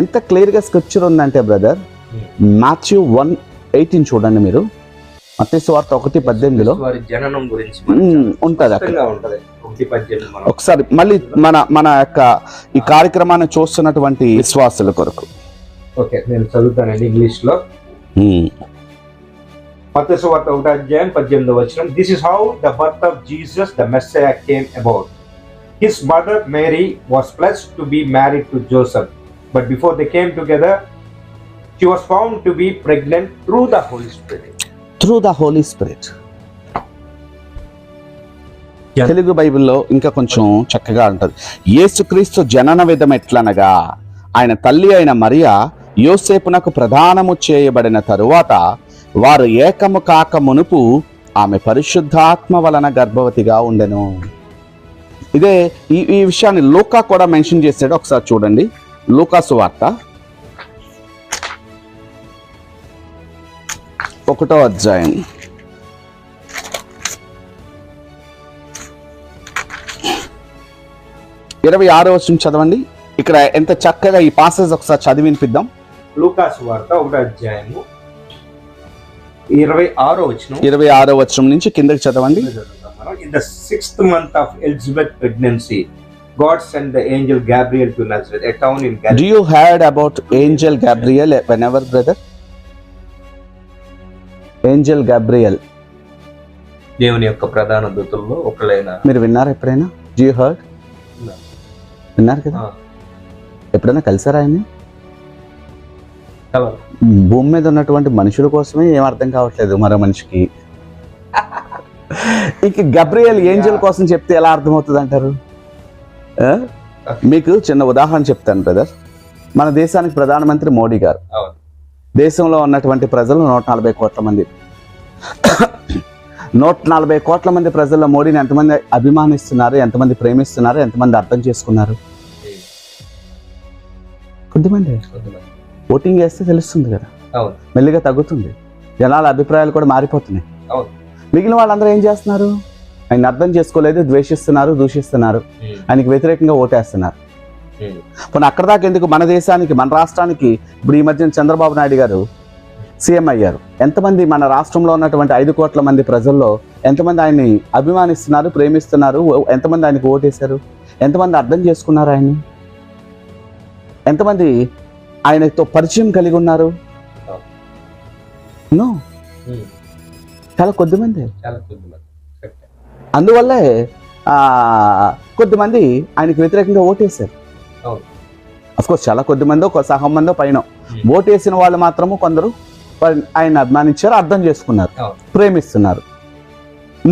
ఎంత క్లియర్గా స్క్రిప్చర్ ఉందంటే బ్రదర్, మాథ్యూ 1:18 చూడండి మీరు. మత్తయి సువార్త 1:18 జననం గురించి ఉంటుంది అక్కడ. 1:18 ఒకసారి మళ్ళీ మన యొక్క ఈ కార్యక్రమాన్ని చూస్తున్నటువంటి విశ్వాసుల కొరకు ఓకే నేను చదువుతానండి ఇంగ్లీష్ లో. మత్తయి సువార్త 1:18. This is how the birth of Jesus the Messiah came about. His mother Mary was blessed to be married to Joseph, but before they came together, she was found to be pregnant through the Holy Spirit. Through the Holy Spirit. Telugu బైబిల్లో ఇంకా కొంచెం చక్కగా ఉంటుంది. యేసుక్రీస్తు జనన విధం ఎట్లనగా, ఆయన తల్లి అయిన మరియా యోసేపునకు ప్రదానము చేయబడిన తరువాత వారు ఏకము కాక మునుపు ఆమె పరిశుద్ధాత్మ వలన గర్భవతిగా ఉండెను. ఇదే ఈ విషయాన్ని లూకా కూడా మెన్షన్ చేశాడు. ఒకసారి చూడండి, లూకా సువార్త 1వ అధ్యాయం 26వ వచనం చదవండి. ఇక్కడ ఎంత చక్కగా ఈ పాసేజ్ ఒకసారి చదివి వినిపిద్దాం. లూకా సువార్త 1:26వ వచనం నుంచి కిందకి చదవండి. In the 6th month of Elizabeth's pregnancy, God sent the angel Gabriel to Nazareth, a town in Galilee. Do you heard about angel Gabriel whenever, brother? Angel Gabriel. దేవుని యొక్క ప్రధాన దూతల్లో ఒకరైన. మీరు విన్నారా ఎప్పుడైనా? Do you heard? విన్నారు కదా. ఎప్పుడైనా కలిసారా ఆయన్ని? భూమి మీద ఉన్నటువంటి మనుషుల కోసమే ఏం అర్థం కావట్లేదు మరో మనిషికి. ఇంక గబ్రియల్ ఏంజల్ కోసం చెప్తే ఎలా అర్థమవుతుంది అంటారు? మీకు చిన్న ఉదాహరణ చెప్తాను బ్రదర్. మన దేశానికి ప్రధానమంత్రి మోడీ గారు. దేశంలో ఉన్నటువంటి ప్రజలు 140 కోట్ల మంది. 140 కోట్ల మంది ప్రజల్లో మోడీని ఎంతమంది అభిమానిస్తున్నారు, ఎంతమంది ప్రేమిస్తున్నారు, ఎంతమంది అర్థం చేసుకున్నారు? కొద్దిమంది. ఓటింగ్ వేస్తే తెలుస్తుంది కదా, మెల్లిగా తగ్గుతుంది, జనాల అభిప్రాయాలు కూడా మారిపోతున్నాయి. మిగిలిన వాళ్ళందరూ ఏం చేస్తున్నారు? ఆయన అర్థం చేసుకోలేదు, ద్వేషిస్తున్నారు, దూషిస్తున్నారు, ఆయనకి వ్యతిరేకంగా ఓటేస్తున్నారు. పోనీ అక్కడ దాకా ఎందుకు, మన దేశానికి, మన రాష్ట్రానికి ఇప్పుడు ఈ మధ్యన చంద్రబాబు నాయుడు గారు సీఎం అయ్యారు. ఎంతమంది మన రాష్ట్రంలో ఉన్నటువంటి 5 కోట్ల మంది ప్రజల్లో ఎంతమంది ఆయన్ని అభిమానిస్తున్నారు, ప్రేమిస్తున్నారు, ఎంతమంది ఆయనకు ఓటేశారు, ఎంతమంది అర్థం చేసుకున్నారు ఆయన్ని, ఎంతమంది ఆయనతో పరిచయం కలిగి ఉన్నారు? నో, చాలా కొద్దిమంది. అందువల్లే కొద్దిమంది ఆయనకు వ్యతిరేకంగా ఓటేశారు. అఫ్కోర్స్ చాలా కొద్దిమందో, సగం మందో పైన ఓటేసిన వాళ్ళు మాత్రము కొందరు ఆయన అభిమానించారు, అర్థం చేసుకున్నారు, ప్రేమిస్తున్నారు,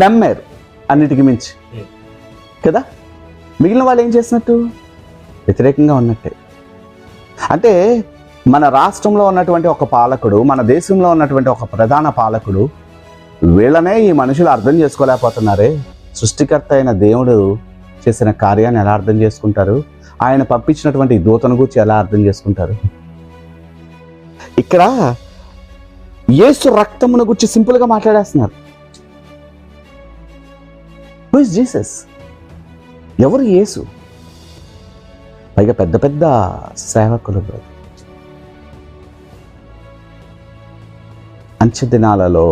నమ్మారు అన్నిటికీ మించి కదా. మిగిలిన వాళ్ళు ఏం చేసినట్టు? వ్యతిరేకంగా ఉన్నట్టే. అంటే మన రాష్ట్రంలో ఉన్నటువంటి ఒక పాలకుడు, మన దేశంలో ఉన్నటువంటి ఒక ప్రధాన పాలకుడు, వీళ్ళనే ఈ మనుషులు అర్థం చేసుకోలేకపోతున్నారే, సృష్టికర్త అయిన దేవుడు చేసిన కార్యాన్ని ఎలా అర్థం చేసుకుంటారు, ఆయన పంపించినటువంటి దూతను గురించి ఎలా అర్థం చేసుకుంటారు? ఇక్కడ యేసు రక్తమును గురించి సింపుల్గా మాట్లాడేస్తున్నారు. Who is Jesus? ఎవరు యేసు? పైగా పెద్ద పెద్ద సేవకులు. అంచె దినాలలో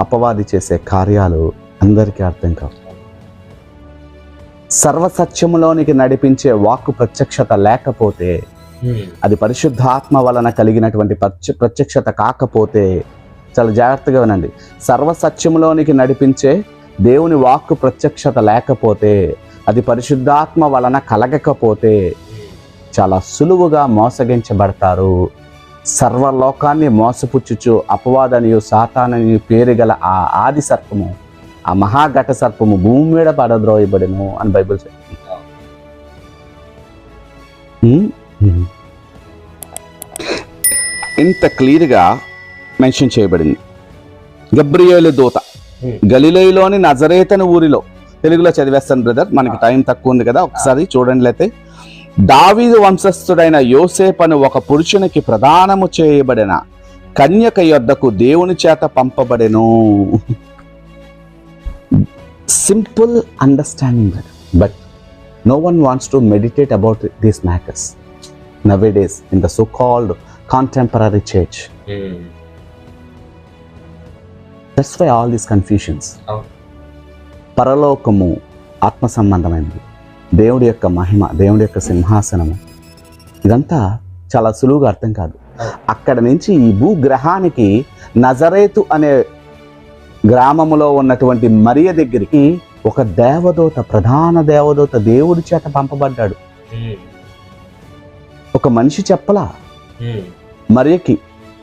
అపవాది చేసే కార్యాలు అందరికీ అర్థం కావు. సర్వసత్యములోనికి నడిపించే వాక్కు ప్రత్యక్షత లేకపోతే, అది పరిశుద్ధాత్మ వలన కలిగినటువంటి ప్రత్యక్షత కాకపోతే, చాలా జాగ్రత్తగా వినండి, సర్వసత్యములోనికి నడిపించే దేవుని వాక్కు ప్రత్యక్షత లేకపోతే, అది పరిశుద్ధాత్మ వలన కలగకపోతే చాలా సులువుగా మోసగించబడతారు. సర్వలోకాన్ని మోసపుచ్చుచు అపవాదనియు సాతాననియు పేరు గల ఆ ఆది సర్పము, ఆ మహాఘట సర్పము భూమి మీద పడద్రోయబడెను అని బైబిల్ చెప్తుంది. ఇంత క్లియర్గా మెన్షన్ చేయబడింది. గబ్రియేలు దూత గలిలయలోని నజరేతను ఊరిలో, తెలుగులో చదివేస్తాను బ్రదర్, మనకి టైం తక్కువ ఉంది కదా, ఒకసారి చూడండి. అయితే దావీదు వంశస్థుడైన యోసేపను ఒక పురుషునికి ప్రదానము చేయబడిన కన్యక యొద్దకు దేవుని చేత పంపబడెను. Simple understanding, but no one wants to meditate about these matters. nowadays in the so-called contemporary church. That's why all these confusions. పరలోకము ఆత్మ సంబంధమైనది, దేవుడి యొక్క మహిమ, దేవుడి యొక్క సింహాసనము, ఇదంతా చాలా సులువుగా అర్థం కాదు. అక్కడ నుంచి ఈ భూగ్రహానికి నజరేతు అనే గ్రామములో ఉన్నటువంటి మరియ దగ్గరికి ఒక దేవదూత, ప్రధాన దేవదూత దేవుడి చేత పంపబడ్డాడు. ఒక మనిషి చెప్పలా మరియకి,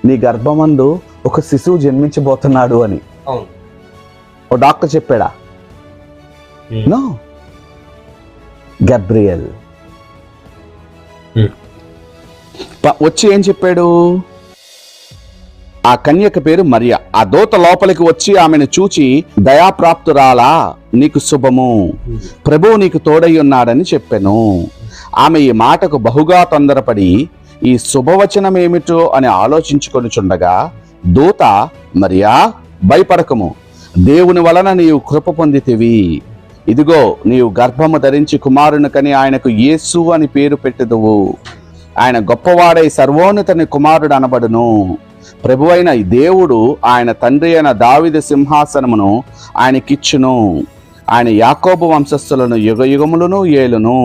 నీ గర్భమందు ఒక శిశువు జన్మించబోతున్నాడు అని. ఓ డాక్టర్ చెప్పాడా? నో. గబ్రియల్ వచ్చి ఏం చెప్పాడు? ఆ కన్యక పేరు మరియ. ఆ దూత లోపలికి వచ్చి ఆమెను చూచి, దయాప్రాప్తురాలా, నీకు శుభము, ప్రభువు నీకు తోడై ఉన్నాడని చెప్పెను. ఆమె ఈ మాటకు బహుగా తొందరపడి ఈ శుభవచనం ఏమిటో అని ఆలోచించుకొనుచుండగా దూత, మరియా, భయపడకము, దేవుని వలన నీవు కృప పొందితివి. ఇదిగో, నీవు గర్భము ధరించి కుమారుని కని ఆయనకు యేసు అని పేరు పెట్టుదువు. ఆయన గొప్పవాడై సర్వోన్నతుని కుమారుడు అనబడును. ప్రభువైన దేవుడు ఆయన తండ్రి అయిన దావీదు సింహాసనమును ఆయనకిచ్చును. ఆయన యాకోబు వంశస్థులను యుగయుగములను ఏలును.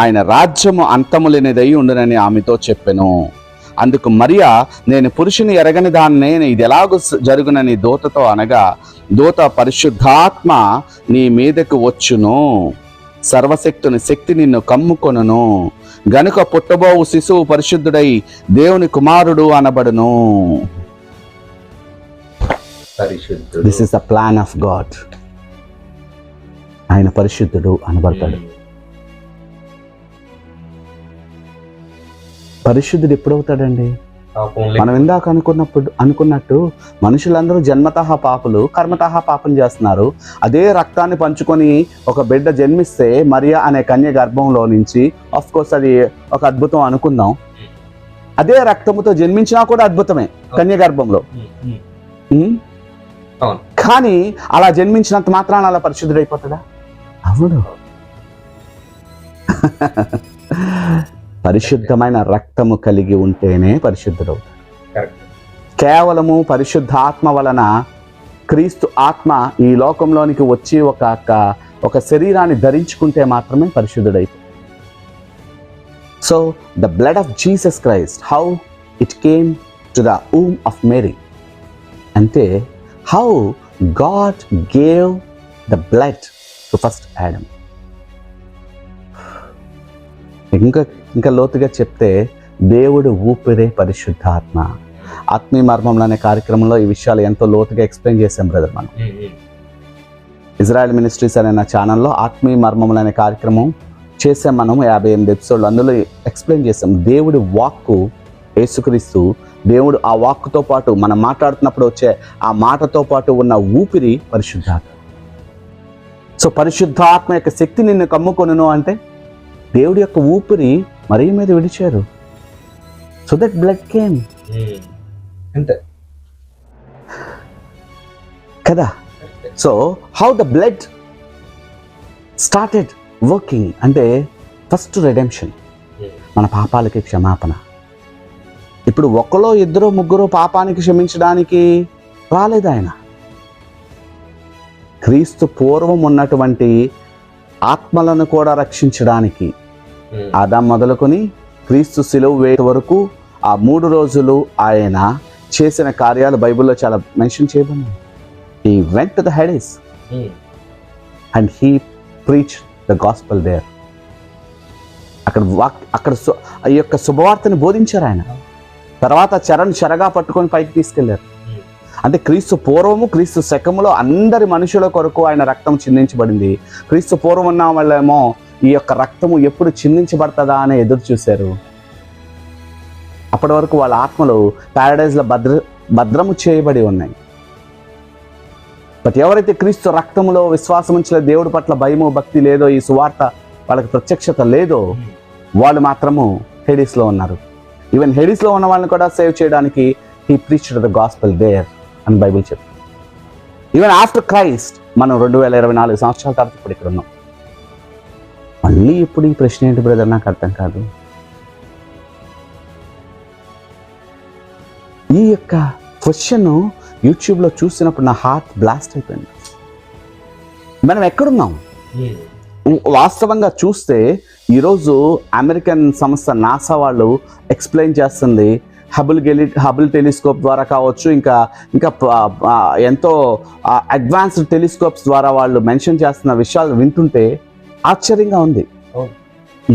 ఆయన రాజ్యము అంతములేనిదై ఉండునని ఆమెతో చెప్పెను. అందుకు మరియా, నేను పురుషుని ఎరగని దాన్నే, ఇది ఎలాగూ జరుగునని దూతతో అనగా, దూత, పరిశుద్ధాత్మ నీ మీదకు వచ్చును, సర్వశక్తుని శక్తి నిన్ను కమ్ముకొనును, గనుక పుట్టబోవు శిశువు పరిశుద్ధుడై దేవుని కుమారుడు అనబడును. This is the plan of God. ఆయన పరిశుద్ధుడు అనబడతాడు. పరిశుద్ధుడు ఎప్పుడవుతాడండి? మనం ఇందాక అనుకున్నట్టు మనుషులందరూ జన్మతః పాపులు, కర్మతః పాపం చేస్తున్నారు. అదే రక్తాన్ని పంచుకొని ఒక బిడ్డ జన్మిస్తే మరియా అనే కన్య గర్భంలో నుంచి, ఆఫ్ కోర్స్ అది ఒక అద్భుతం అనుకుందాం. అదే రక్తముతో జన్మించినా కూడా అద్భుతమే కన్య గర్భంలో. కానీ అలా జన్మించినంత మాత్రాన అలా పరిశుద్ధుడైపోతాడా? అవును. పరిశుద్ధమైన రక్తము కలిగి ఉంటేనే పరిశుద్ధుడవుతాడు. కేవలము పరిశుద్ధ ఆత్మ వలన, క్రీస్తు ఆత్మ ఈ లోకంలోనికి వచ్చి ఒక శరీరాన్ని ధరించుకుంటే మాత్రమే పరిశుద్ధుడైపోతాడు. So the blood of Jesus Christ, how it came to the womb of Mary, అంటే how God gave the blood to first Adam. ఇంకా లోతుగా చెప్తే, దేవుడు ఊపిరే పరిశుద్ధాత్మ. ఆత్మీయ మర్మంలో అనే కార్యక్రమంలో ఈ విషయాలు ఎంతో లోతుగా ఎక్స్ప్లెయిన్ చేశాం బ్రదర్. మనం ఇజ్రాయెల్ మినిస్ట్రీస్ అనే నా ఛానల్లో ఆత్మీయ మర్మములు అనే కార్యక్రమం చేసాం. మనం 58 ఎపిసోడ్లు అందులో ఎక్స్ప్లెయిన్ చేసాం. దేవుడి వాక్కు యేసుక్రీస్తు, దేవుడు ఆ వాక్కుతో పాటు మనం మాట్లాడుతున్నప్పుడు వచ్చే ఆ మాటతో పాటు ఉన్న ఊపిరి పరిశుద్ధాత్మ. సో పరిశుద్ధాత్మ యొక్క శక్తి నిన్ను కమ్ముకొనును అంటే దేవుడి యొక్క ఊపిరి మరీ మీద విడిచారు. So that blood came. అంతే కదా. So how the blood started working అంటే ఫస్ట్ రెడెంప్షన్, మన పాపాలకి క్షమాపణ. ఇప్పుడు ఒకరో ఇద్దరు ముగ్గురు పాపానికి క్షమించడానికి రాలేదు ఆయన. క్రీస్తు పూర్వం ఉన్నటువంటి ఆత్మలను కూడా రక్షించడానికి ఆదాం మొదలుకొని క్రీస్తు సిలువ వేయ వరకు ఆ 3 రోజులు ఆయన చేసిన కార్యాలు బైబిల్లో చాలా మెన్షన్ చేయబడినాయి. He went to the Hades and he preached the gospel there. అక్కడ ఈ యొక్క శుభవార్తని బోధించారు ఆయన. తర్వాత చెరగా పట్టుకొని పైకి తీసుకెళ్లారు. అంటే క్రీస్తు పూర్వము, క్రీస్తు శకములో అందరి మనుషుల కొరకు ఆయన రక్తం చిందించబడింది. క్రీస్తు పూర్వం ఉన్న వాళ్ళేమో ఈ యొక్క రక్తము ఎప్పుడు చిందించబడతాదా అని ఎదురు చూశారు. అప్పటి వరకు వాళ్ళ ఆత్మలు ప్యారడైజ్లో భద్రము చేయబడి ఉన్నాయి. బట్ ఎవరైతే క్రీస్తు రక్తములో విశ్వాసం ఉంచలే, దేవుడి పట్ల భయము భక్తి లేదో, ఈ సువార్త వాళ్ళకి ప్రత్యక్షత లేదో, వాళ్ళు మాత్రము హెడీస్లో ఉన్నారు. ఈవెన్ హెడీస్లో ఉన్న వాళ్ళని కూడా సేవ్ చేయడానికి he preached the gospel there అని బైబిల్ చెప్తుంది. ఈవెన్ ఆఫ్టర్ క్రైస్ట్ మనం 2024 సంవత్సరాల తర్వాత ఇప్పుడు ఇక్కడ ఉన్నాం. మళ్ళీ ఇప్పుడు ఈ ప్రశ్న ఏంటి బ్రదర్, నాకు అర్థం కాదు. ఈ యొక్క క్వశ్చన్ యూట్యూబ్లో చూసినప్పుడు నా హార్ట్ బ్లాస్ట్ అయిపోయింది. మనం ఎక్కడున్నాం? వాస్తవంగా చూస్తే ఈరోజు అమెరికన్ సంస్థ నాసా వాళ్ళు ఎక్స్ప్లెయిన్ చేస్తుంది, హబుల్ టెలిస్కోప్ ద్వారా కావచ్చు, ఇంకా ఎంతో అడ్వాన్స్డ్ టెలిస్కోప్స్ ద్వారా వాళ్ళు మెన్షన్ చేస్తున్న విషయాలు వింటుంటే ఆశ్చర్యంగా ఉంది.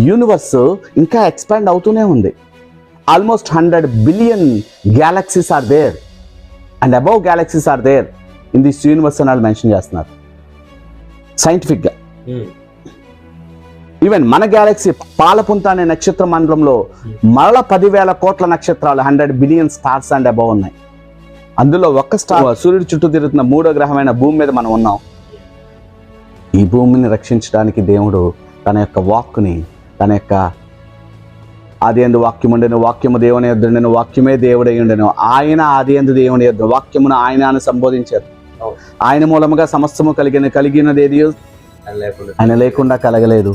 యూనివర్స్ ఇంకా ఎక్స్పాండ్ అవుతూనే ఉంది. Almost 100 billion galaxies are there and above galaxies are there in this universe అని వాళ్ళు మెన్షన్ చేస్తున్నారు సైంటిఫిక్గా. ఈవెన్ మన గ్యాలక్సీ పాలపుంత అనే నక్షత్ర మండలంలో మరల 10,000 కోట్ల నక్షత్రాలు, 100 బిలియన్ స్టార్స్ అండ్ అబౌవ్ ఉన్నాయి. అందులో ఒక్క స్టార్ సూర్యుడి చుట్టూ తిరుగుతున్న 3వ గ్రహమైన భూమి మీద మనం ఉన్నాం. ఈ భూమిని రక్షించడానికి దేవుడు తన యొక్క వాక్కుని, తన యొక్క ఆదియందు వాక్యముండెను, వాక్యము దేవుని యొద్దుండెను, వాక్యమే దేవుడై ఉండెను, ఆయన ఆదియందు దేవుని యొద్ద వాక్యమును ఆయన సంబోధించారు. ఆయన మూలముగా సమస్తము కలిగినదేది ఆయన లేకుండా కలగలేదు.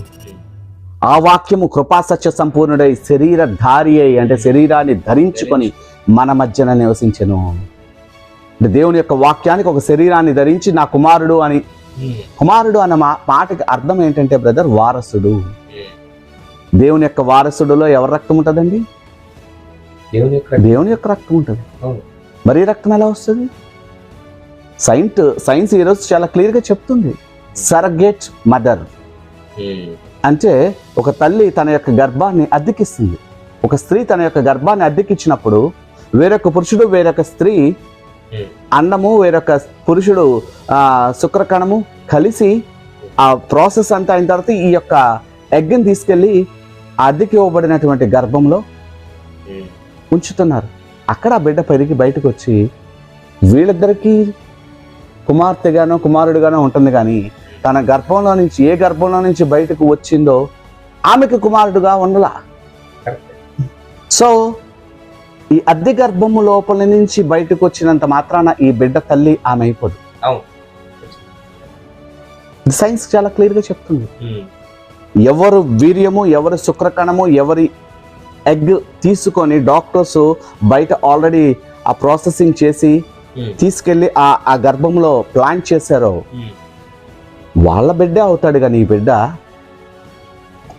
ఆ వాక్యము కృపా సత్య సంపూర్ణుడై శరీరధారి అయి, అంటే శరీరాన్ని ధరించుకొని మన మధ్యన నివసించెను. అంటే దేవుని యొక్క వాక్యానికి ఒక శరీరాన్ని ధరించి నా కుమారుడు అని, కుమారుడు అన్న మాటకి అర్థం ఏంటంటే బ్రదర్, వారసుడు. దేవుని యొక్క వారసుడులో ఎవరి రక్తం ఉంటుందండి? దేవుని యొక్క రక్తం ఉంటుంది. మరి రక్తం ఎలా వస్తుంది? సైన్స్ ఈరోజు చాలా క్లియర్గా చెప్తుంది. సరగేట్ మదర్ అంటే ఒక తల్లి తన యొక్క గర్భాన్ని అద్దెకిస్తుంది. ఒక స్త్రీ తన యొక్క గర్భాన్ని అద్దెకిచ్చినప్పుడు వేరొక పురుషుడు, వేరొక స్త్రీ అండము, వేరొక పురుషుడు శుక్రకణము కలిసి ఆ ప్రాసెస్ అంతా అయిన తర్వాత ఈ యొక్క ఎగ్ని తీసుకెళ్ళి అద్దెకి ఇవ్వబడినటువంటి గర్భంలో ఉంచుతున్నారు. అక్కడ ఆ బిడ్డ పెరిగి బయటకు వచ్చి వీళ్ళిద్దరికీ కుమార్తెగానో కుమారుడుగానో ఉంటుంది, కానీ తన గర్భంలో నుంచి, ఏ గర్భంలో నుంచి బయటకు వచ్చిందో ఆమెకు కుమారుడుగా ఉండలా. సో ఈ అద్దె గర్భము లోపల నుంచి బయటకు వచ్చినంత మాత్రాన ఈ బిడ్డ తల్లి ఆమె అయిపోదు. సైన్స్ చాలా క్లియర్గా చెప్తుంది. ఎవరు వీర్యము, ఎవరి శుక్రకణము, ఎవరి ఎగ్ తీసుకొని డాక్టర్స్ బయట ఆల్రెడీ ఆ ప్రాసెసింగ్ చేసి తీసుకెళ్ళి ఆ గర్భంలో ప్లాంట్ చేశారో వాళ్ళ బిడ్డే అవుతాడు. కానీ ఈ బిడ్డ,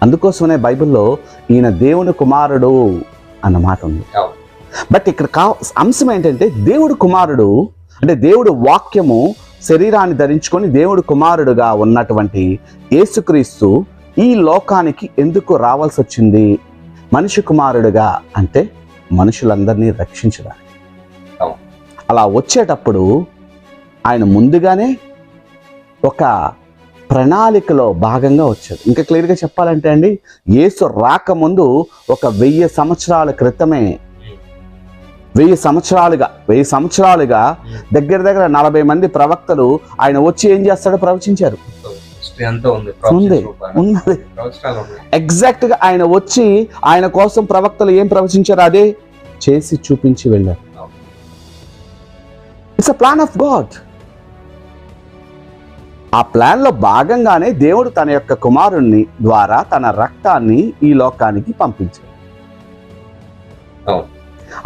అందుకోసమనే బైబిల్లో ఈయన దేవుని కుమారుడు అన్న మాట ఉంది. బట్ ఇక్కడ అంశం ఏంటంటే, దేవుడు కుమారుడు అంటే దేవుడు వాక్యము శరీరాన్ని ధరించుకొని దేవుడు కుమారుడుగా ఉన్నటువంటి యేసుక్రీస్తు ఈ లోకానికి ఎందుకు రావాల్సి వచ్చింది? మనిషి కుమారుడుగా అంటే మనుషులందరినీ రక్షించడానికి. అలా వచ్చేటప్పుడు ఆయన ముందుగానే ఒక ప్రణాళికలో భాగంగా వచ్చాడు. ఇంకా క్లియర్గా చెప్పాలంటే అండి, యేసు రాకముందు ఒక 1000 సంవత్సరాల క్రితమే, 1000 సంవత్సరాలుగా దగ్గర 40 మంది ప్రవక్తలు ఆయన వచ్చి ఏం చేస్తాడో ప్రవచించారు. ఉన్నది ఎగ్జాక్ట్ గా ఆయన వచ్చి ఆయన కోసం ప్రవక్తలు ఏం ప్రవచించారో అదే చేసి చూపించి వెళ్ళారు. It's a plan of God. ఆ ప్లాన్ లో భాగంగానే దేవుడు తన యొక్క కుమారుణ్ణి ద్వారా తన రక్తాన్ని ఈ లోకానికి పంపించాడు.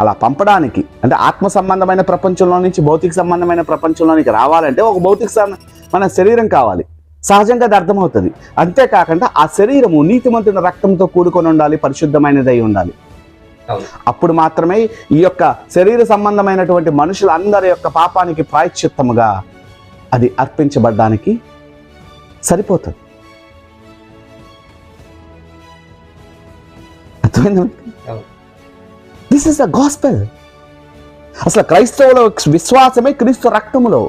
అలా పంపడానికి అంటే ఆత్మ సంబంధమైన ప్రపంచంలో నుంచి భౌతిక సంబంధమైన ప్రపంచంలోనికి రావాలంటే ఒక భౌతిక మన శరీరం కావాలి. సహజంగా అది అర్థమవుతుంది. అంతేకాకుండా ఆ శరీరము నీతిమంతుని రక్తంతో కూడుకొని ఉండాలి, పరిశుద్ధమైనదై ఉండాలి. అప్పుడు మాత్రమే ఈ యొక్క శరీర సంబంధమైనటువంటి మనుషులందరి యొక్క పాపానికి ప్రాయశ్చిత్తముగా అది అర్పించబడ్డానికి సరిపోతుంది. This is the gospel. అసలు క్రైస్తవుల విశ్వాసమే క్రీస్తు రక్తములో.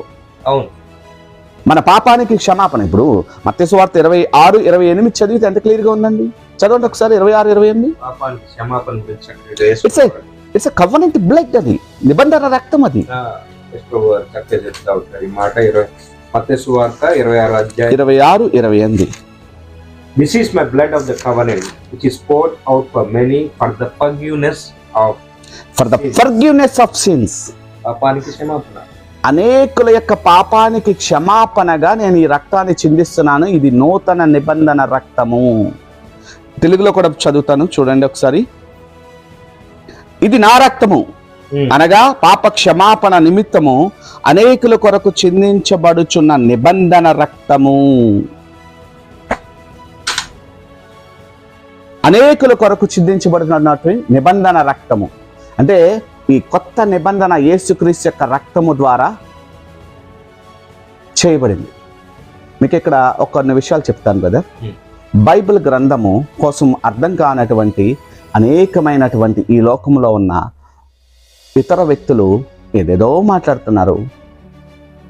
మన పాపానికి క్షమాపణ. ఇప్పుడు మత్తయి సువార్త 26:28 చదివితే ఎంత క్లియర్గా ఉందండి. చదవండి ఒకసారి 26:28. ఇట్స్ ఎ కవెనెంట్ బ్లడ్, అది నిబంధన రక్తం. అది మత్తయి సువార్త 26:28. This is my blood of the covenant, which is poured out for many for the forgiveness of sins. పాపానికి క్షమాపణ. అనేకుల యొక్క పాపానికి క్షమాపణగా నేను ఈ రక్తాన్ని చిందిస్తున్నాను. ఇది నూతన నిబంధన రక్తము. తెలుగులో కూడా చదువుతాను, చూడండి ఒకసారి. ఇది నా రక్తము, అనగా పాప క్షమాపణ నిమిత్తము అనేకుల కొరకు చిందించబడుచున్న నిబంధన రక్తము. అనేకుల కొరకు చిందించబడుతున్నటువంటి నిబంధన రక్తము అంటే ఈ కొత్త నిబంధన యేసుక్రీస్తు యొక్క రక్తము ద్వారా చేయబడింది. మీకు ఇక్కడ కొన్ని విషయాలు చెప్తాను బ్రదర్. బైబిల్ గ్రంథము కోసం అర్థం కానటువంటి అనేకమైనటువంటి ఈ లోకంలో ఉన్న ఇతర వ్యక్తులు ఏదేదో మాట్లాడుతున్నారు.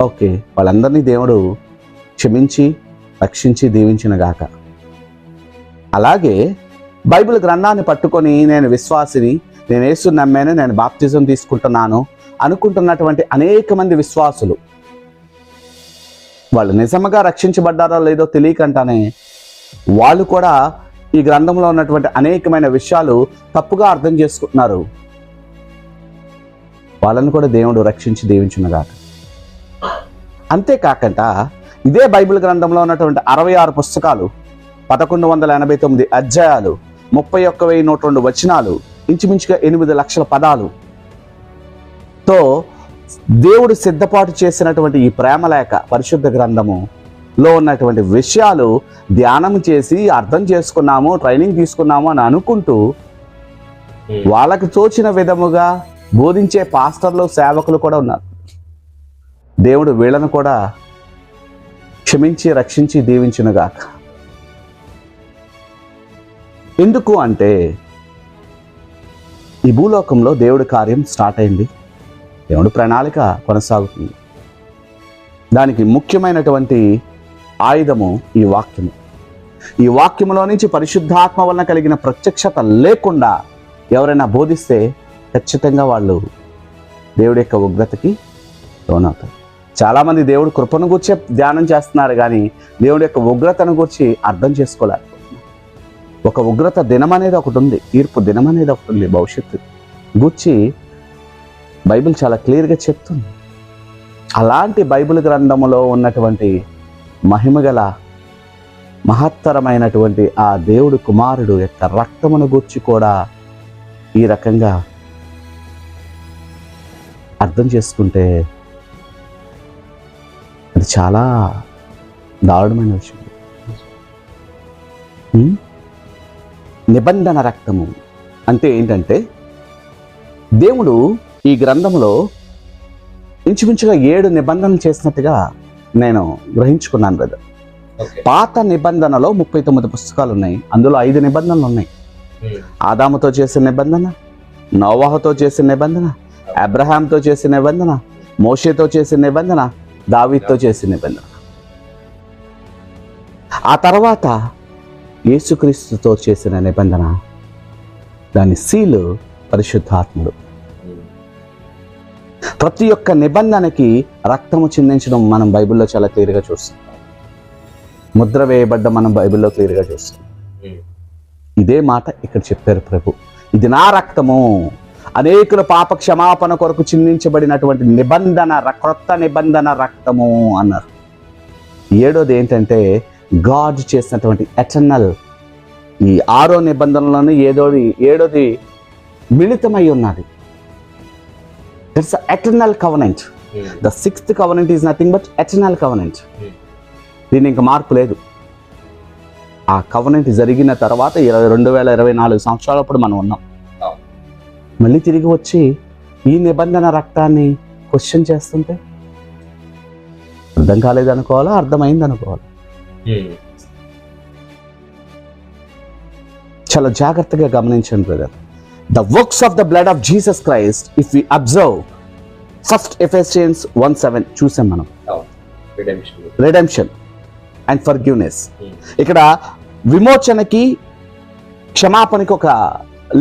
ఓకే, వాళ్ళందరినీ దేవుడు క్షమించి రక్షించి దీవించిన గాక. అలాగే బైబిల్ గ్రంథాన్ని పట్టుకొని నేను విశ్వాసిని, నేను యేసుని నమ్మాను, నేను బాప్తిజం తీసుకుంటున్నాను అనుకుంటున్నటువంటి అనేక మంది విశ్వాసులు వాళ్ళు నిజంగా రక్షించబడ్డారో లేదో తెలియకంటానే వాళ్ళు కూడా ఈ గ్రంథంలో ఉన్నటువంటి అనేకమైన విషయాలు తప్పుగా అర్థం చేసుకుంటున్నారు. వాళ్ళని కూడా దేవుడు రక్షించి దీవించునుగాక. అంతేకాకుండా ఇదే బైబిల్ గ్రంథంలో ఉన్నటువంటి 66 పుస్తకాలు, 1189 అధ్యాయాలు, 31,102 వచనాలు, ఇంచుమించుగా 8 లక్షల పదాలుతో దేవుడు సిద్ధపాటు చేసినటువంటి ఈ ప్రేమలేఖ పరిశుద్ధ గ్రంథములో ఉన్నటువంటి విషయాలు ధ్యానం చేసి అర్థం చేసుకున్నాము, ట్రైనింగ్ తీసుకున్నాము అని అనుకుంటూ వాళ్ళకి తోచిన విధముగా బోధించే పాస్టర్లు, సేవకులు కూడా ఉన్నారు. దేవుడు వీళ్ళను కూడా క్షమించి రక్షించి దీవించునుగాక. ఎందుకు అంటే ఈ భూలోకంలో దేవుడి కార్యం స్టార్ట్ అయింది, దేవుడి ప్రణాళిక కొనసాగుతుంది. దానికి ముఖ్యమైనటువంటి ఆయుధము ఈ వాక్యము. ఈ వాక్యములో నుంచి పరిశుద్ధాత్మ వలన కలిగిన ప్రత్యక్షత లేకుండా ఎవరైనా బోధిస్తే ఖచ్చితంగా వాళ్ళు దేవుడి యొక్క ఉగ్రతకి లోనవుతారు. చాలామంది దేవుడు కృపను గురించి ధ్యానం చేస్తున్నారు కానీ దేవుడి యొక్క ఉగ్రతను గురించి అర్థం చేసుకోలేరు. ఒక ఉగ్రత దినం అనేది ఒకటి ఉంది, తీర్పు దినం అనేది ఒకటి ఉంది. భవిష్యత్తు గురించి బైబిల్ చాలా క్లియర్గా చెప్తుంది. అలాంటి బైబిల్ గ్రంథములో ఉన్నటువంటి మహిమగల మహత్తరమైనటువంటి ఆ దేవుడు కుమారుడు యొక్క రక్తమును గూర్చి కూడా ఈ రకంగా అర్థం చేసుకుంటే అది చాలా దారుణమైన విషయం. నిబంధన రక్తము అంటే ఏంటంటే దేవుడు ఈ గ్రంథంలో ఇంచుమించుగా 7 నిబంధనలు చేసినట్టుగా నేను గ్రహించుకున్నాను బ్రదర్. పాత నిబంధనలో 39 పుస్తకాలు ఉన్నాయి, అందులో 5 నిబంధనలు ఉన్నాయి. ఆదాముతో చేసిన నిబంధన, నోవాహుతో చేసిన నిబంధన, అబ్రహాంతో చేసిన నిబంధన, మోషేతో చేసిన నిబంధన, దావీదుతో చేసిన నిబంధన. ఆ తర్వాత యేసుక్రీస్తుతో చేసిన నిబంధన, దాని సీలు పరిశుద్ధాత్ముడు. ప్రతి ఒక్క నిబంధనకి రక్తము చిందించడం మనం బైబిల్లో చాలా క్లియర్గా చూస్తాం. ముద్ర వేయబడ్డ మనం బైబిల్లో క్లియర్గా చూస్తాం. ఇదే మాట ఇక్కడ చెప్పారు ప్రభు, ఇది నా రక్తము, అనేకుల పాప క్షమాపణ కొరకు చిందించబడినటువంటి నిబంధన, క్రొత్త నిబంధన రక్తము అన్నారు. 7వది ఏంటంటే గాడ్ చేసినటువంటి ఎటర్నల్, ఈ 6వ నిబంధనలోనే 7వది మిళితమై ఉన్నది. It's eternal covenant. The 6th covenant is nothing but eternal covenant. దీని ఇంకా మార్పు లేదు. ఆ కవనెంట్ జరిగిన తర్వాత 2024 సంవత్సరాలప్పుడు మనం ఉన్నాం. మళ్ళీ తిరిగి వచ్చి ఈ నిబంధన రక్తాన్ని క్వశ్చన్ చేస్తుంటే అర్థం కాలేదనుకోవాలా, అర్థమైంది అనుకోవాలి. చాలా జాగ్రత్తగా గమనించండి brother. The works of the blood of Jesus Christ if we observe first Ephesians 1:7 చూసాం మనం. Redemption and forgiveness. ఇక్కడ విమోచనకి క్షమాపణకి ఒక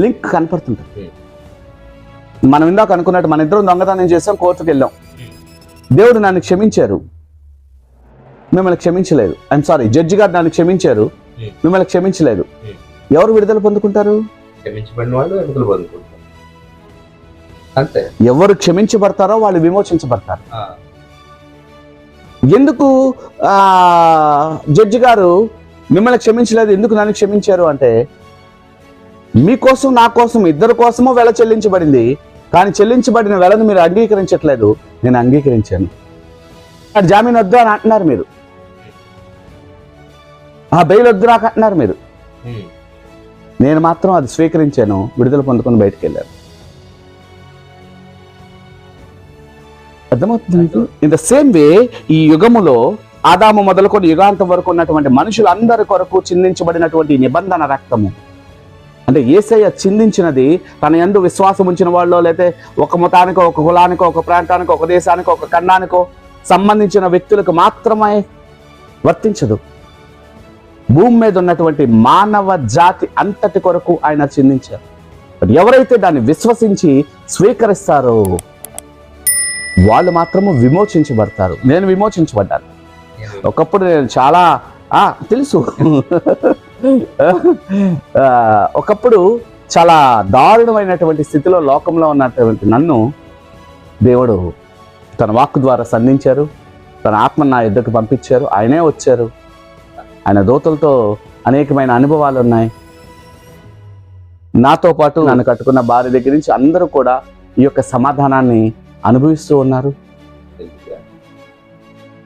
లింక్ కనపడుతుంటుంది. మనం ఇందాక అనుకున్నట్టు మన ఇద్దరం దొంగతనం చేసాం, కోర్టుకు వెళ్ళాం, దేవుడు నన్ను క్షమించారు, మిమ్మల్ని క్షమించలేదు. ఐఎమ్ సారీ, జడ్జి గారు నన్ను క్షమించారు, మిమ్మల్ని క్షమించలేదు. ఎవరు విడుదల పొందుకుంటారు? అంతే. ఎవరు క్షమించబడతారో వాళ్ళు విమోచించబడతారు. ఎందుకు జడ్జి గారు మిమ్మల్ని క్షమించలేదు, ఎందుకు నన్ను క్షమించారు అంటే మీకోసం, నా కోసం, ఇద్దరి కోసమో వెల చెల్లించబడింది. కానీ చెల్లించబడిన వెలను మీరు అంగీకరించట్లేదు, నేను అంగీకరించాను. అటు జామీన్ వద్దు అని అంటున్నారు మీరు, ఆ బెయిల్ వద్దు నాకు అంటున్నారు మీరు. నేను మాత్రం అది స్వీకరించాను, విడుదల పొందుకొని బయటికి వెళ్ళాను. అర్థమవుతుంది మీకు? ఇన్ ద సేమ్ వే ఈ యుగములో ఆదాము మొదలుకొని యుగాంతం వరకు ఉన్నటువంటి మనుషులందరి కొరకు చిందించబడినటువంటి నిబంధన రక్తము, అంటే యేసయ్య చిందించినది తన యందు విశ్వాసం ఉంచిన వాళ్ళు, లేకపోతే ఒక మతానికో, ఒక కులానికో, ఒక ప్రాంతానికో, ఒక దేశానికో, ఒక ఖండానికో సంబంధించిన వ్యక్తులకు మాత్రమే వర్తించదు. భూమి మీద ఉన్నటువంటి మానవ జాతి అంతటి కొరకు ఆయన చిందించారు. ఎవరైతే దాన్ని విశ్వసించి స్వీకరిస్తారో వాళ్ళు మాత్రము విమోచించబడతారు. నేను విమోచించబడ్డాను. ఒకప్పుడు నేను చాలా తెలుసు ఒకప్పుడు చాలా దారుణమైనటువంటి స్థితిలో లోకంలో ఉన్నటువంటి నన్ను దేవుడు తన వాక్కు ద్వారా సంధించారు. తన ఆత్మను నా యుద్ధకు పంపించారు. ఆయనే వచ్చారు. ఆయన దూతలతో అనేకమైన అనుభవాలు ఉన్నాయి. నాతో పాటు నన్ను కట్టుకున్న భార్య దగ్గర నుంచి అందరూ కూడా ఈ యొక్క సమాధానాన్ని అనుభవిస్తూ ఉన్నారు.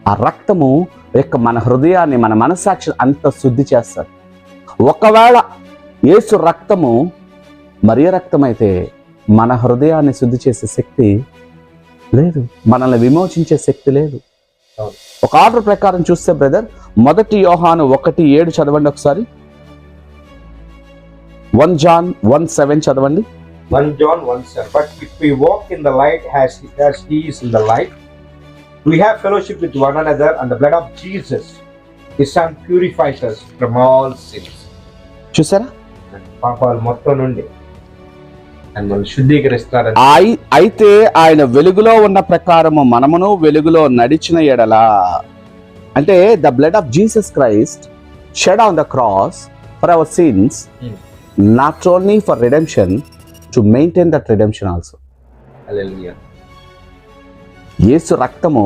ఆ రక్తము యొక్క మన హృదయాన్ని, మన మనస్సాక్షి అంత శుద్ధి చేస్తారు. ఒకవేళ యేసు రక్తము మరియ రక్తం అయితే మన హృదయాన్ని శుద్ధి చేసే శక్తి లేదు, మనల్ని విమోచించే శక్తి లేదు. ఒక ఆర్డర్ ప్రకారం చూస్తే బ్రదర్, 1 యోహాను 1:7 చదవండి ఒకసారి. 1 John 1:7 చదవండి. 1 John 1:7. But if we walk in the light as he is in the light, we have fellowship with one another, and the blood of Jesus, his son, purifies us from all sins. చూసారా? పాపాలు మొత్తం నుండి మనం శుద్ధీకరిస్తారు. అయితే ఆయన వెలుగులో ఉన్న ప్రకారము మనమును వెలుగులో నడిచిన ఎడలా, అంటే the blood of Jesus Christ shed on the cross for our sins, not only for redemption, to maintain that redemption also. Hallelujah. Yesu రక్తము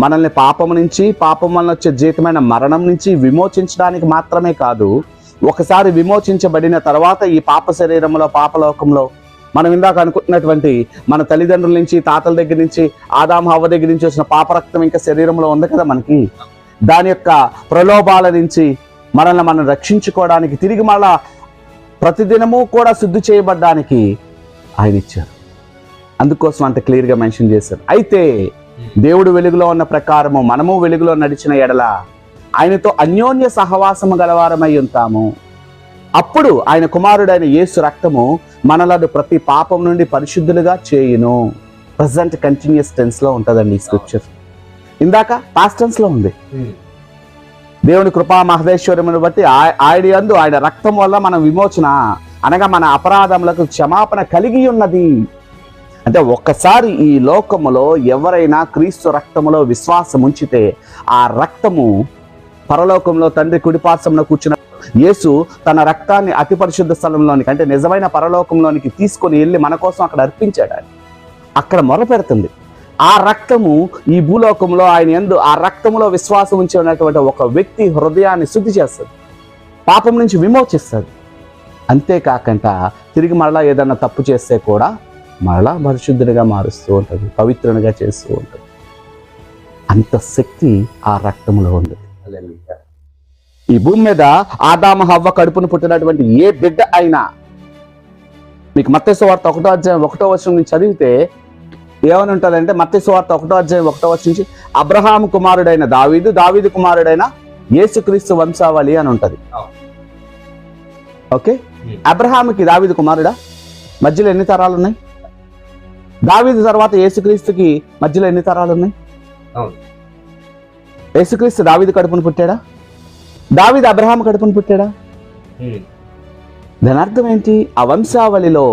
మనల్ని పాపము నుంచి, పాపం వలన వచ్చే జీతమైన మరణం నుంచి విమోచించడానికి మాత్రమే కాదు, ఒకసారి విమోచించబడిన తర్వాత ఈ పాప శరీరంలో, పాపలోకంలో మనం ఇందాక అనుకుంటున్నటువంటి మన తల్లిదండ్రుల నుంచి, తాతల దగ్గర నుంచి, ఆదాము హవ్వ దగ్గర నుంచి వచ్చిన పాపరక్తం ఇంకా శరీరంలో ఉంది కదా మనకి. దాని యొక్క ప్రలోభాల నుంచి మనల్ని మనం రక్షించుకోవడానికి, తిరిగి మళ్ళా ప్రతిదినము కూడా శుద్ధి చేయబడ్డానికి ఆయన ఇచ్చారు. అందుకోసం అంత క్లియర్గా మెన్షన్ చేశారు. అయితే దేవుడు వెలుగులో ఉన్న ప్రకారము మనము వెలుగులో నడిచిన ఎడల ఆయనతో అన్యోన్య సహవాసము గలవారమై ఉంటాము. అప్పుడు ఆయన కుమారుడైన యేసు రక్తము మనలను ప్రతి పాపం నుండి పరిశుద్ధులుగా చేయును. ప్రజెంట్ కంటిన్యూస్ టెన్స్ లో ఉంటుందండి ఈ స్క్రిప్చర్. ఇందాక పాస్ట్ టెన్స్ లో ఉంది. దేవుని కృపా మహదేశ్వర్యమును బట్టి ఆయన యందు ఆయన రక్తం వల్ల మన విమోచన, అనగా మన అపరాధములకు క్షమాపణ కలిగి ఉన్నది. అంటే ఒక్కసారి ఈ లోకములో ఎవరైనా క్రీస్తు రక్తములో విశ్వాసం ఉంచితే ఆ రక్తము పరలోకంలో తండ్రి కుడిపార్శ్వంలో కూర్చున్న యేసు తన రక్తాన్ని అతి పరిశుద్ధ స్థలంలోనికి, అంటే నిజమైన పరలోకంలోనికి తీసుకొని వెళ్ళి మన కోసం అక్కడ అర్పించాడు. ఆయన అక్కడ మొరపెడుతుంది. ఆ రక్తము ఈ భూలోకంలో ఆయన యందు ఆ రక్తములో విశ్వాసం ఉంచి ఉన్నటువంటి ఒక వ్యక్తి హృదయాన్ని శుద్ధి చేస్తుంది, పాపం నుంచి విమోచిస్తుంది. అంతేకాకుండా తిరిగి మరలా ఏదన్నా తప్పు చేస్తే కూడా మరలా పరిశుద్ధునిగా మారుస్తూ ఉంటుంది, పవిత్రునిగా చేస్తూ ఉంటుంది. అంత శక్తి ఆ రక్తములో ఉంది. ఈ భూమి మీద ఆదాము హవ్వ కడుపును పుట్టినటువంటి ఏ బిడ్డ అయినా, మీకు మత్తయి సువార్త 1వ అధ్యాయం 1వ వచనం నుంచి చదివితే ఏమని ఉంటుందంటే, మత్తయి సువార్త 1వ అధ్యాయం 1వ వచనం నుంచి అబ్రహాము కుమారుడైన దావీదు, దావీదు కుమారుడైన యేసుక్రీస్తు వంశావళి అని ఉంటది. ఓకే, అబ్రహాముకి దావీదు కుమారుడా? మధ్యలో ఎన్ని తరాలు ఉన్నాయి? దావీదు తర్వాత యేసుక్రీస్తుకి మధ్యలో ఎన్ని తరాలు ఉన్నాయి? యేసుక్రీస్తు దావీదు కడుపును పుట్టాడా? దావీదు అబ్రహాము కడుపును పుట్టాడా? దాని అర్థం ఏంటి? ఆ వంశావళిలో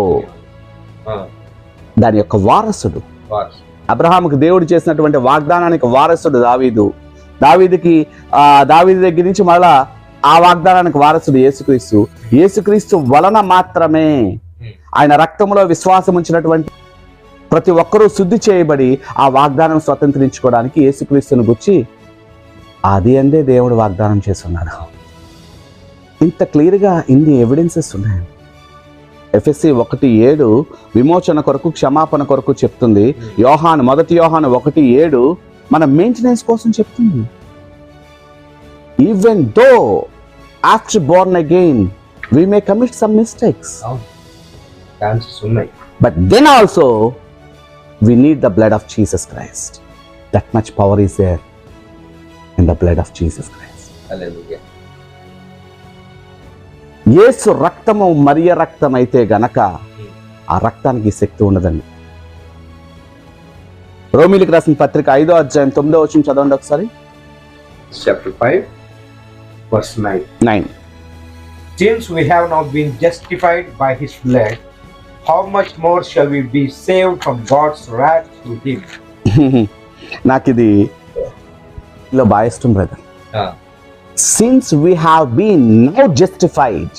దాని యొక్క వారసుడు. అబ్రహాముకు దేవుడు చేసినటువంటి వాగ్దానానికి వారసుడు దావీదు. దావీదు దగ్గర నుంచి మళ్ళా ఆ వాగ్దానానికి వారసుడు యేసుక్రీస్తు. యేసుక్రీస్తు వలన మాత్రమే ఆయన రక్తంలో విశ్వాసం ఉంచినటువంటి ప్రతి ఒక్కరూ శుద్ధి చేయబడి ఆ వాగ్దానం స్వతంత్రించుకోవడానికి యేసుక్రీస్తుని గుర్చి అది అందే దేవుడు వాగ్దానం చేస్తున్నాడు. ఇంత క్లియర్గా ఇన్ని ఎవిడెన్సెస్ ఉన్నాయి. ఎఫెసీ 1:7 విమోచన కొరకు క్షమాపణ కొరకు చెప్తుంది. మొదటి యోహాను 1:7 మన మెయింటెనెన్స్ కోసం చెప్తుంది. Even though after Born again we may commit some mistakes, chances ఉన్నాయి. but then also we need the blood of Jesus Christ. That much power is there in the blood of Jesus Christ. హల్లెలూయా. యేసు రక్తము మరియ రక్తం అయితే గనక ఆ రక్తానికి శక్తి ఉండదండి. రోమీలకు రాసిన పత్రిక 5వ అధ్యాయం 9వ వచనం చదవండి ఒకసారి. Chapter 5 verse 9. 9. Since we have now been justified by his blood, how much more shall we be saved from God's wrath through him? నాకు ఇది ఇలా బాగా ఇష్టం brother. Since we have been now justified,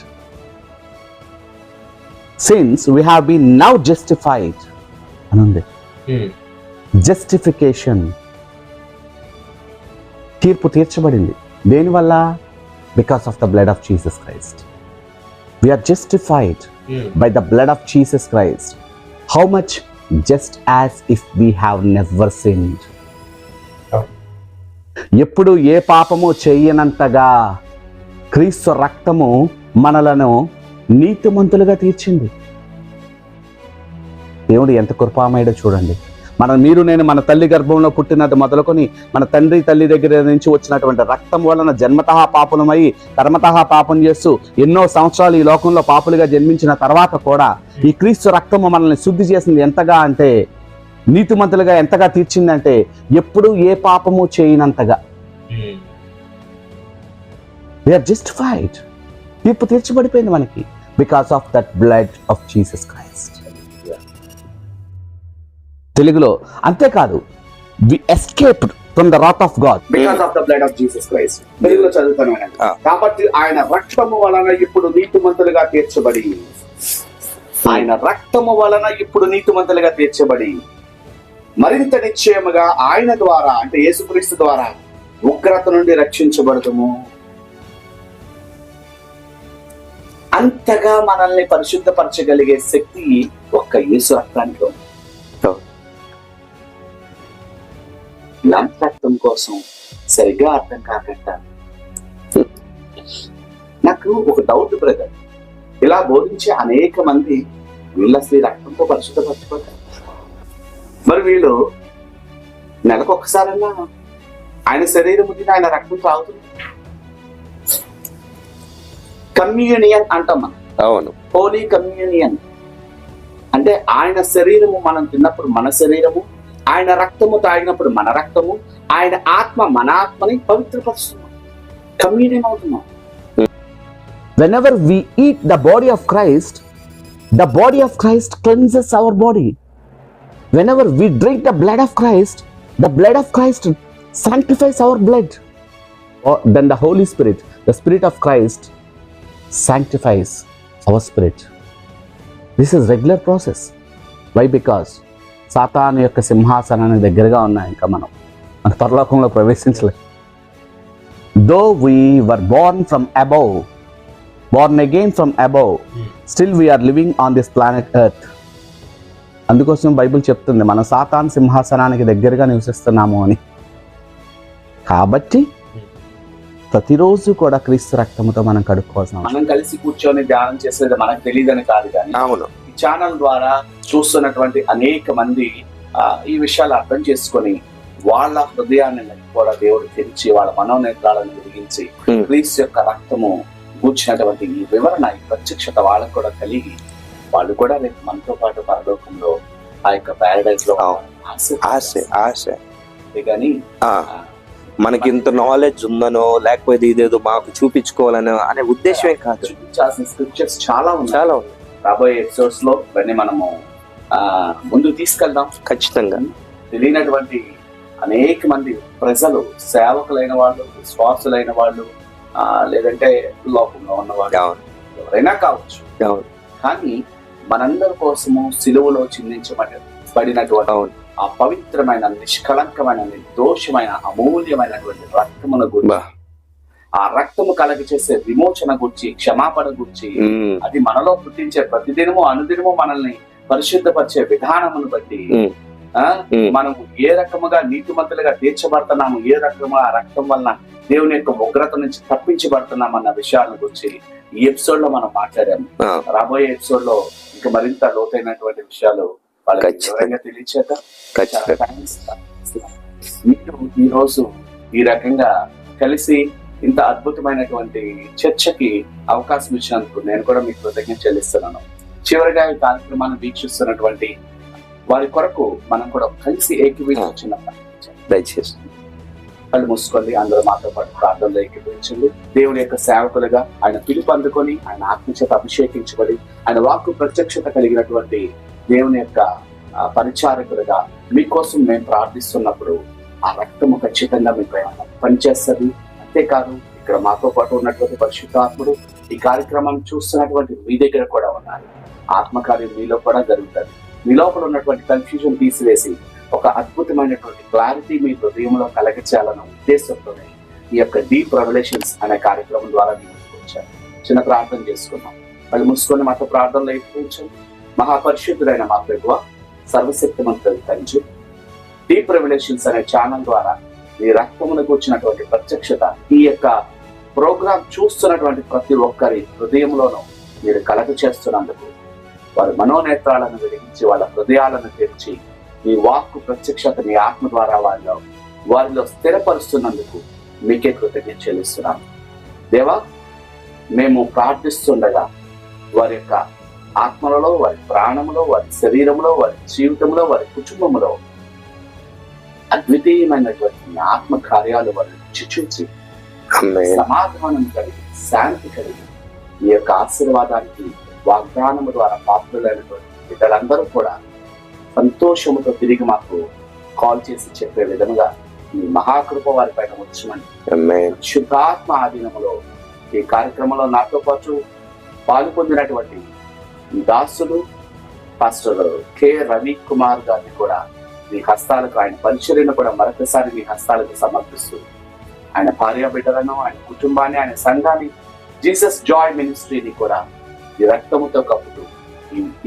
అనుంది. జస్టిఫికేషన్, తీర్పు తీర్చబడింది. దేనివల్ల? Because of the blood of Jesus Christ. We are justified by the blood of Jesus Christ. How much? Just as if we have never sinned. ఎప్పుడు ఏ పాపము చేయనంతగా క్రీస్తు రక్తము మనలను నీతిమంతులుగా తీర్చింది. దేవుడు ఎంత కృపామయుడో చూడండి. నేను మన తల్లి గర్భంలో పుట్టినది మొదలుకొని మన తండ్రి తల్లి దగ్గర నుంచి వచ్చినటువంటి రక్తం వలన జన్మతః పాపులమై కర్మతః పాపం చేస్తూ ఎన్నో సంవత్సరాలు ఈ లోకంలో పాపులుగా జన్మించిన తర్వాత కూడా ఈ క్రీస్తు రక్తము మనల్ని శుద్ధి చేసింది ఎంతగా అంటే, నీతిమంతులుగా ఎంతగా తీర్చిందంటే, ఎప్పుడు ఏ పాపము చేయనంతగా. We are justified. తీర్పు తీర్చబడిపోయింది మనకి because of that blood of Jesus Christ. తెలుగులో అంతేకాదు, we escaped from the wrath of God because of the blood of Jesus Christ. తెలుగులో చదువుతాను. కాబట్టి ఆయన రక్తము వలన ఇప్పుడు నీతిమంతులుగా తీర్చబడి, మరింత నిశ్చయముగా ఆయన ద్వారా, అంటే యేసుక్రీస్తు ద్వారా ఉగ్రత నుండి రక్షించబడతాము. అంతగా మనల్ని పరిశుద్ధపరచగలిగే శక్తి ఒక్క యేసు రక్తానికి ఉంది. ఇలాంటి రక్తం కోసం సరిగ్గా అర్థం కాకుండా నాకు ఒక డౌట్ బ్రదర్. ఇలా బోధించే అనేక మంది వీళ్ళ అసలు రక్తంతో పరిశుద్ధపరచుకోవాలి. మరి వీళ్ళు నెలకు ఒక్కసారన్నా ఆయన శరీరం ఉంది, ఆయన రక్తం తాగుతుంది. కమ్యూనియన్ అంటాం మనం. అవును, హోలీ కమ్యూనియన్ అంటే ఆయన శరీరము మనం తిన్నప్పుడు మన శరీరము, ఆయన రక్తము తాగినప్పుడు మన రక్తము, ఆయన ఆత్మ మన ఆత్మని పవిత్రపరుస్తున్నాం, కమ్యూనియన్ అవుతున్నాం. Whenever we eat the body of Christ cleanses our body. Whenever we drink the blood of Christ sanctifies our blood. Or then the Holy Spirit, the Spirit of Christ sanctifies our spirit. This is regular process. Why? Because సాతాను యొక్క సింహాసనానికి దగ్గరగా ఉన్నాయి. ఇంకా మన పరలోకంలో ప్రవేశించలేదు. Though we were born again from above, still we are living on this planet earth. అందుకోసం Bible చెప్తుంది మనం సాతాను సింహాసనానికి దగ్గరగా నివసిస్తున్నాము అని. కాబట్టి ప్రతిరోజు కూడా క్రీస్తు రక్తముతో మనం కడుక్కోవాల్సిన, మనం కలిసి కూర్చొని ధ్యానం చేసేది మనకు తెలియదని కాదు, కానీ అవును, ఈ ఛానల్ ద్వారా చూస్తున్నటువంటి అనేక మంది ఈ విషయాలు అర్థం చేసుకొని వాళ్ళ హృదయాన్ని కూడా దేవుడు తెరిచి వాళ్ళ మనోనేత్రాలను వెలిగించి క్రీస్తు యొక్క రక్తము కూర్చున్నటువంటి ఈ వివరణ, ఈ ప్రత్యక్షత వాళ్ళకు కూడా కలిగి వాళ్ళు కూడా రేపు మనతో పాటు పరలోకంలో ఆ యొక్క ప్యారడైజ్ లో ఆశ. కానీ మనకి ఇంత నాలెడ్జ్ ఉందనో లేకపోతే ఇదేదో మాకు చూపించుకోవాలనో అనే ఉద్దేశమే కాదు. చూపించాల్సిన స్క్రిప్చర్స్ చాలా ఉన్నాయి. రాబోయే ఎపిసోడ్స్ లో ఇవన్నీ మనము ముందు తీసుకెళ్దాం. ఖచ్చితంగా తెలియనటువంటి అనేక మంది ప్రజలు, సేవకులైన వాళ్ళు, విశ్వాసులైన వాళ్ళు, లేదంటే లోకంలో ఉన్నవాళ్ళు, ఎవరైనా కావచ్చు, కానీ మనందరి కోసము సిలువలో చిందించబడినటువంటి ఆ పవిత్రమైన, నిష్కళంకమైన, నిర్దోషమైన, అమూల్యమైనటువంటి రక్తమును గురించి ఆ రక్తము కలగ చేసే విమోచన గురించి, క్షమాపణ గురించి, అది మనలో పుట్టించే ప్రతిదినము అనుదినము మనల్ని పరిశుద్ధపరిచే విధానమును బట్టి మనం ఏ రకముగా నీతిమంతులుగా తీర్చబడుతున్నాము, ఏ రకముగా ఆ రక్తం వలన దేవుని యొక్క ఉగ్రత నుంచి తప్పించబడుతున్నాం అన్న విషయాల గురించి ఈ ఎపిసోడ్ లో మనం మాట్లాడాము. రాబోయే ఎపిసోడ్ లో ఇంకా మరింత లోతైనటువంటి విషయాలు వాళ్ళకి వివరంగా తెలియచేత మీరు ఈ రోజు ఈ రకంగా కలిసి ఇంత అద్భుతమైనటువంటి చర్చకి అవకాశం ఇచ్చినందుకు నేను కూడా మీకు కృతజ్ఞత చెల్లిస్తున్నాను. చివరిగా ఈ కార్యక్రమాన్ని వీక్షిస్తున్నటువంటి వారి కొరకు మనం కూడా కలిసి ఏకీభవించిన దయచేసి కళ్ళు మూసుకోండి. అందరూ మాతో పాటు ప్రార్థనలో ఏకీభవించండి. దేవుని యొక్క సేవకులుగా ఆయన పిలుపు అందుకొని ఆయన ఆత్మచేత అభిషేకించబడి ఆయన వాక్కు ప్రత్యక్షత కలిగినటువంటి దేవుని యొక్క పరిచారకులుగా మీకోసం మేము ప్రార్థిస్తున్నప్పుడు ఆ రక్తము ఖచ్చితంగా మీకు పనిచేస్తుంది. అంతేకాదు ఇక్కడ మాతో పాటు ఉన్నటువంటి పరిశుద్ధాత్ముడు ఈ కార్యక్రమం చూస్తున్నటువంటి మీ దగ్గర కూడా ఉన్నారు. ఆత్మకార్యం మీలో కూడా జరుగుతుంది. మీ లోపల ఉన్నటువంటి కన్ఫ్యూజన్ తీసివేసి ఒక అద్భుతమైనటువంటి క్లారిటీ మీ హృదయంలో కలగచేయాలన్న ఉద్దేశంతోనే ఈ యొక్క డీప్ రెవల్యూషన్స్ అనే కార్యక్రమం ద్వారా మీకు వచ్చాను. చిన్న ప్రార్థన చేసుకున్నాం. వాళ్ళు మూసుకొని మాతో ప్రార్థనలో ఎక్కువచ్చాను. మహాపరిశుద్ధుడైన మా ప్రభువా, సర్వశక్తిమంతుడు తండ్రి, డీప్ రెవల్యూషన్స్ అనే ఛానల్ ద్వారా ఈ రక్తమునకు వచ్చినటువంటి ప్రత్యక్షత ఈ యొక్క ప్రోగ్రాం చూస్తున్నటువంటి ప్రతి ఒక్కరి హృదయంలోనూ మీరు కలగ చేస్తున్నందుకు, వారి మనోనేత్రాలను వెలిగించి వాళ్ళ హృదయాలను తెరిచి ఈ వాక్కు ప్రత్యక్షత మీ ఆత్మ ద్వారా వారిలో స్థిరపరుస్తున్నందుకు మీకే కృతజ్ఞత చెల్లిస్తున్నాను. దేవా, మేము ప్రార్థిస్తుండగా వారి యొక్క ఆత్మలలో, వారి ప్రాణంలో, వారి శరీరంలో, వారి జీవితంలో, వారి కుటుంబంలో అద్వితీయమైనటువంటి ఆత్మ కార్యాలు వారిని చూచి సమాధానం కలిగి, శాంతి కలిగి ఈ యొక్క ఆశీర్వాదానికి వాగ్దానము ద్వారా పాత్రులైనటువంటి బిడ్డలందరూ కూడా సంతోషముతో తిరిగి మాకు కాల్ చేసి చెప్పే విధంగా ఈ మహాకృప వారి పైన వచ్చుమని శుద్ధాత్మ ఆధీనములో ఈ కార్యక్రమంలో నాతో పాటు పాలు పొందినటువంటి దాసులు పాస్టర్ కె రవి కుమార్ గారిని కూడా మీ హస్తాలకు, ఆయన పరిచర్యను కూడా మరొకసారి మీ హస్తాలకు సమర్పిస్తూ ఆయన భార్య బిడ్డలను, ఆయన కుటుంబాన్ని, ఆయన సంఘాన్ని, జీసస్ జాయ్ మినిస్ట్రీని కూడా ఈ రక్తముతో కప్పుతూ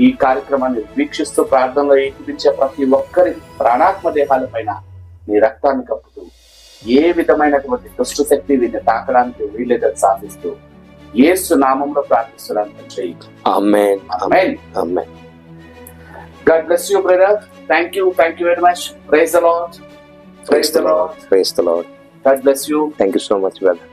ఈ కార్యక్రమాన్ని వీక్షిస్తూ ప్రార్థనలో ఏకీపించే ప్రతి ఒక్కరి ప్రాణాత్మ దేహాల పైన మీ రక్తాన్ని కప్పుతూ ఏ విధమైనటువంటి దుష్ట శక్తి వీటిని తాకడానికి వీలేదని సాధిస్తూ యేసు నామంలో ప్రార్థిస్తున్నాను. ఆమేన్. ఆమేన్. ఆమేన్. God bless you, brother. Thank you very much. Praise the Lord. Praise the Lord. God bless you. Thank you so much, brother.